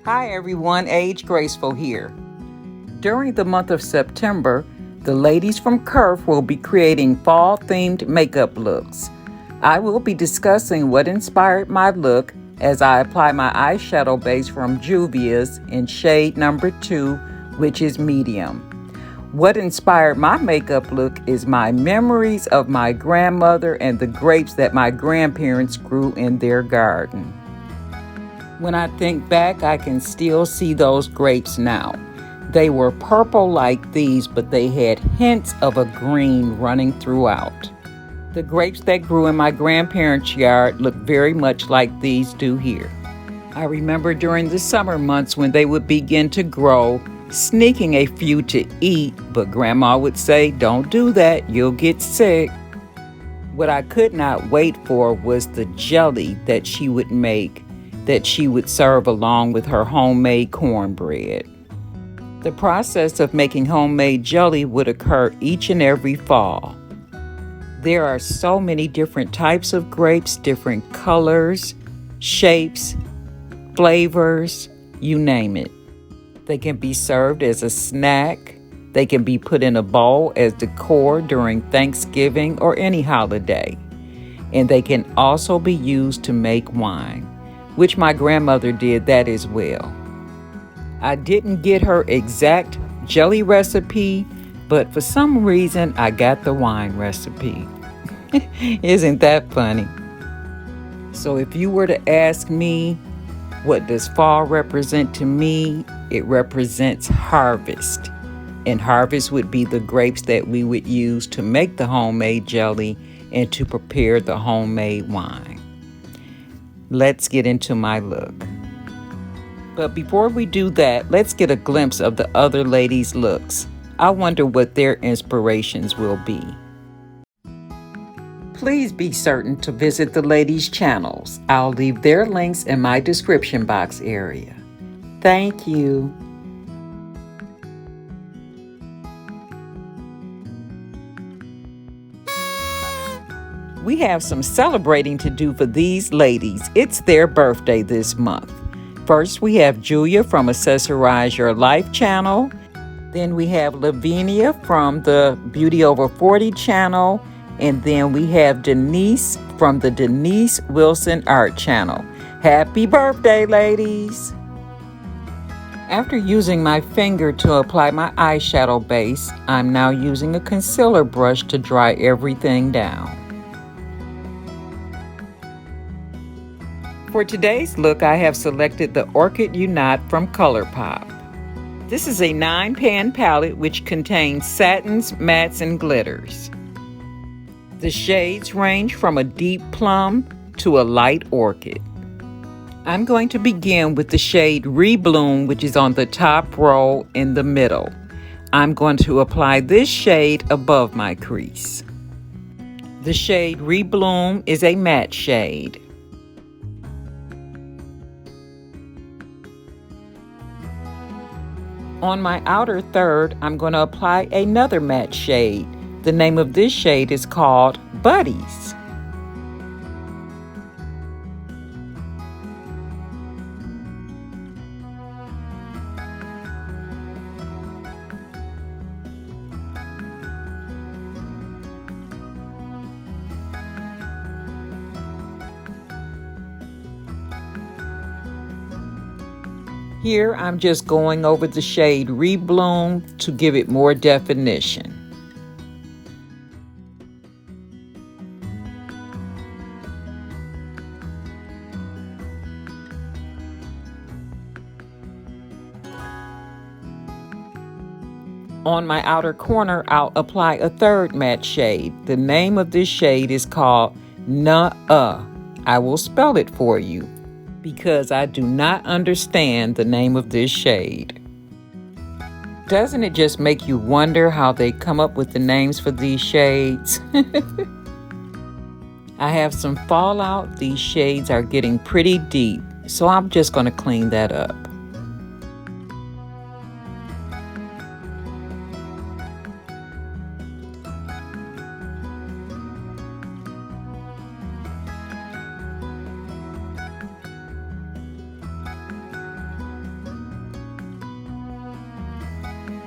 Hi everyone, Age Graceful here. During the month of September, the ladies from KIRF will be creating fall-themed makeup looks. I will be discussing what inspired my look as I apply my eyeshadow base from Juvia's in shade number 2, which is medium. What inspired my makeup look is my memories of my grandmother and the grapes that my grandparents grew in their garden. When I think back, I can still see those grapes now. They were purple like these, but they had hints of a green running throughout. The grapes that grew in my grandparents' yard look very much like these do here. I remember during the summer months when they would begin to grow, sneaking a few to eat, but Grandma would say, "Don't do that, you'll get sick." What I could not wait for was the jelly that she would make, that she would serve along with her homemade cornbread. The process of making homemade jelly would occur each and every fall. There are so many different types of grapes, different colors, shapes, flavors, you name it. They can be served as a snack. They can be put in a bowl as decor during Thanksgiving or any holiday. And they can also be used to make wine, which my grandmother did that as well. I didn't get her exact jelly recipe, but for some reason I got the wine recipe. Isn't that funny? So if you were to ask me, what does fall represent to me? It represents harvest. And harvest would be the grapes that we would use to make the homemade jelly and to prepare the homemade wine. Let's get into my look. But before we do that, let's get a glimpse of the other ladies' looks. I wonder what their inspirations will be. Please be certain to visit the ladies' channels. I'll leave their links in my description box area. Thank you. We have some celebrating to do for these ladies. It's their birthday this month. First, we have Julia from Accessorize Your Life channel. Then we have Lavinia from the Beauty Over 40 channel. And then we have Denise from the Denise Wilson Art channel. Happy birthday, ladies! After using my finger to apply my eyeshadow base, I'm now using a concealer brush to dry everything down. For today's look, I have selected the ORCHID Unite from Colourpop. This is a 9-pan palette which contains satins, mattes, and glitters. The shades range from a deep plum to a light orchid. I'm going to begin with the shade Rebloom, which is on the top row in the middle. I'm going to apply this shade above my crease. The shade Rebloom is a matte shade. On my outer third, I'm going to apply another matte shade. The name of this shade is called Buddies. Here, I'm just going over the shade Rebloom to give it more definition. On my outer corner, I'll apply a third matte shade. The name of this shade is called Nuh-Uh. I will spell it for you, because I do not understand the name of this shade. Doesn't it just make you wonder how they come up with the names for these shades? I have some fallout. These shades are getting pretty deep, so I'm just going to clean that up.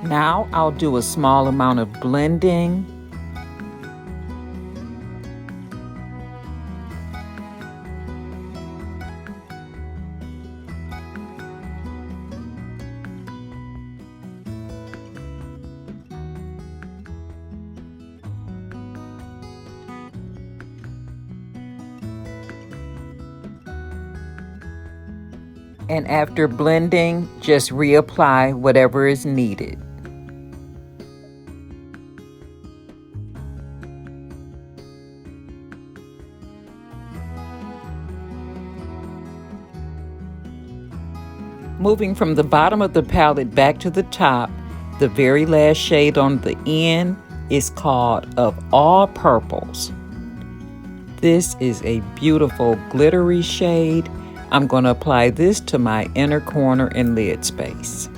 Now I'll do a small amount of blending. And after blending, just reapply whatever is needed. Moving from the bottom of the palette back to the top, the very last shade on the end is called Of All Purples. This is a beautiful glittery shade. I'm going to apply this to my inner corner and lid space.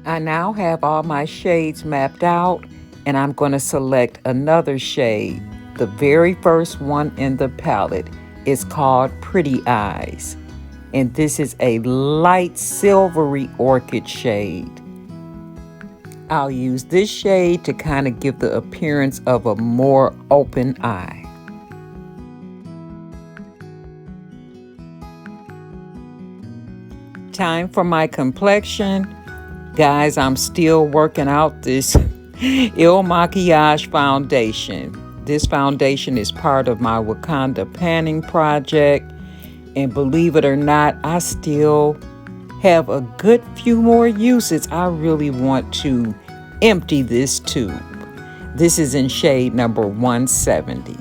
I now have all my shades mapped out, and I'm going to select another shade. The very first one in the palette is called Pretty Eyes, and this is a light silvery orchid shade. I'll use this shade to kind of give the appearance of a more open eye. Time for my complexion. Guys, I'm still working out this Il Makiage foundation. This foundation is part of my Wakanda panning project. And believe it or not, I still have a good few more uses. I really want to empty this tube. This is in shade number 170.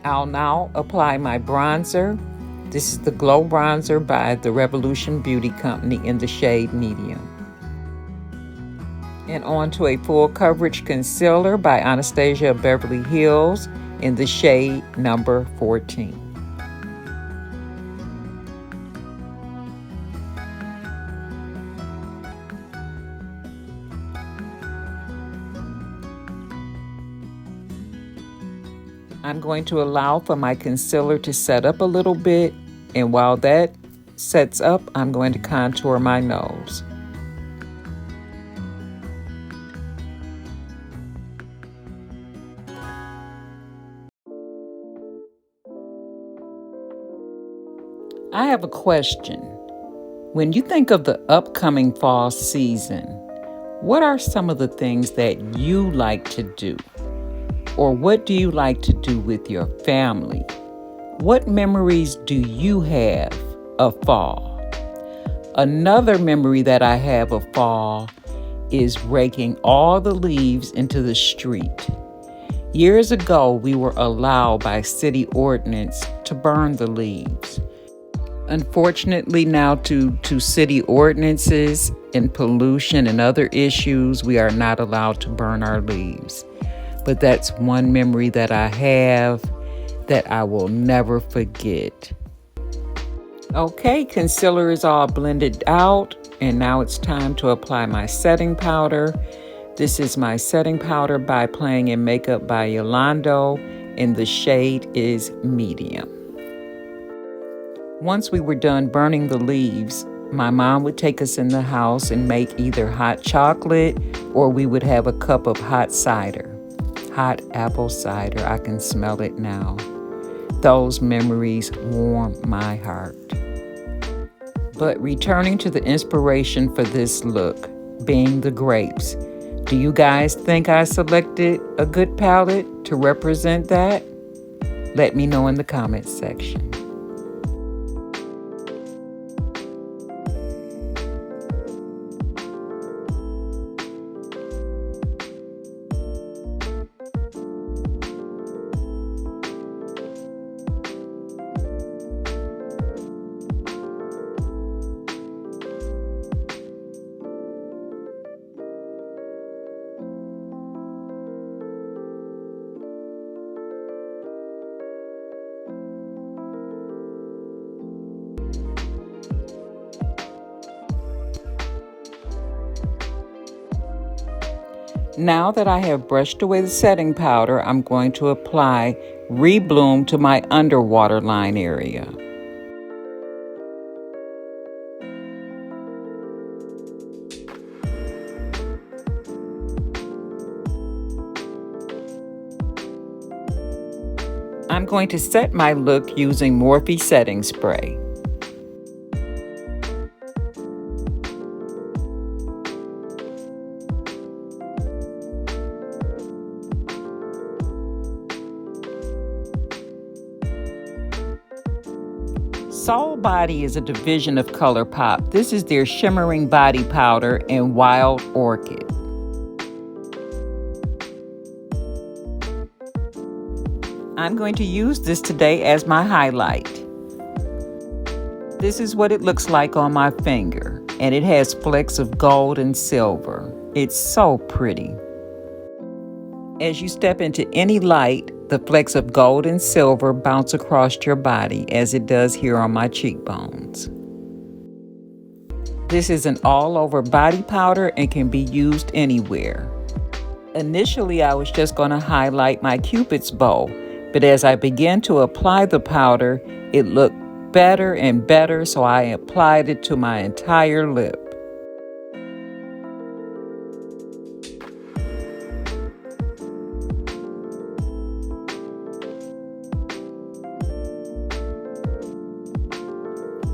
I'll now apply my bronzer. This is the Glow Bronzer by the Revolution Beauty Company in the shade Medium. And on to a full coverage concealer by Anastasia Beverly Hills in the shade number 14. I'm going to allow for my concealer to set up a little bit, and while that sets up, I'm going to contour my nose. I have a question. When you think of the upcoming fall season, what are some of the things that you like to do? Or what do you like to do with your family? What memories do you have of fall? Another memory that I have of fall is raking all the leaves into the street. Years ago, we were allowed by city ordinance to burn the leaves. Unfortunately, now due to city ordinances and pollution and other issues, we are not allowed to burn our leaves. But that's one memory that I have that I will never forget. Okay, concealer is all blended out, and now it's time to apply my setting powder. This is my setting powder by Playing in Makeup by Yolando, and the shade is Medium. Once we were done burning the leaves, my mom would take us in the house and make either hot chocolate or we would have a cup of hot cider. Hot apple cider, I can smell it now. Those memories warm my heart. But returning to the inspiration for this look, being the grapes, Do you guys think I selected a good palette to represent that? Let me know in the comments section. Now that I have brushed away the setting powder, I'm going to apply Rebloom to my underwater line area. I'm going to set my look using Morphe setting spray. Soul Body is a division of Colourpop. This is their shimmering body powder in Wild Orchid. I'm going to use this today as my highlight. This is what it looks like on my finger, and it has flecks of gold and silver. It's so pretty. As you step into any light, the flecks of gold and silver bounce across your body as it does here on my cheekbones. This is an all-over body powder and can be used anywhere. Initially, I was just going to highlight my Cupid's bow, but as I began to apply the powder, it looked better and better, so I applied it to my entire lip.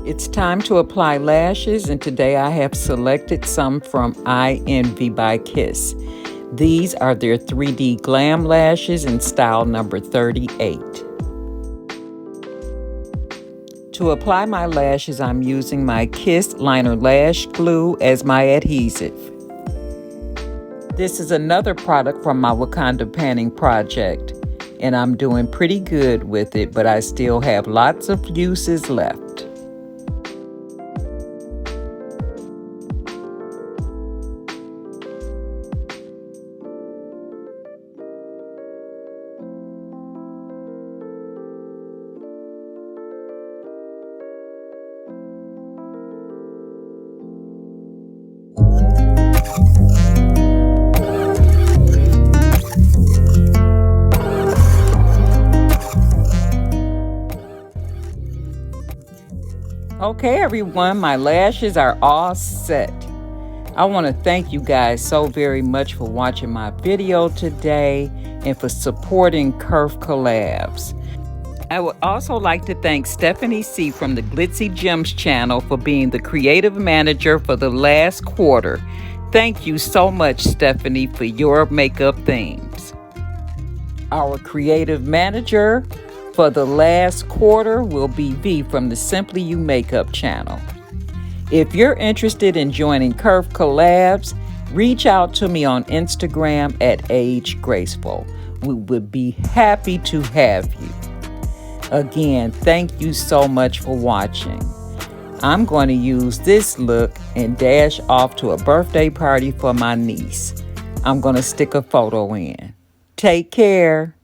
It's time to apply lashes, and today I have selected some from Eye Envy by Kiss. These are their 3D Glam Lashes in style number 38. To apply my lashes, I'm using my Kiss Liner Lash Glue as my adhesive. This is another product from my Wakanda Panning project, and I'm doing pretty good with it, but I still have lots of uses left. Okay, everyone, my lashes are all set. I want to thank you guys so very much for watching my video today and for supporting KIRF Collabs. I would also like to thank Stephanie C. from the Glitzy Gems channel for being the creative manager for the last quarter. Thank you so much, Stephanie, for your makeup themes. Our creative manager for the last quarter will be V from the Simply You Makeup channel. If you're interested in joining KIRF Collabs, reach out to me on Instagram at Age Graceful. We would be happy to have you. Again, thank you so much for watching. I'm going to use this look and dash off to a birthday party for my niece. I'm going to stick a photo in. Take care.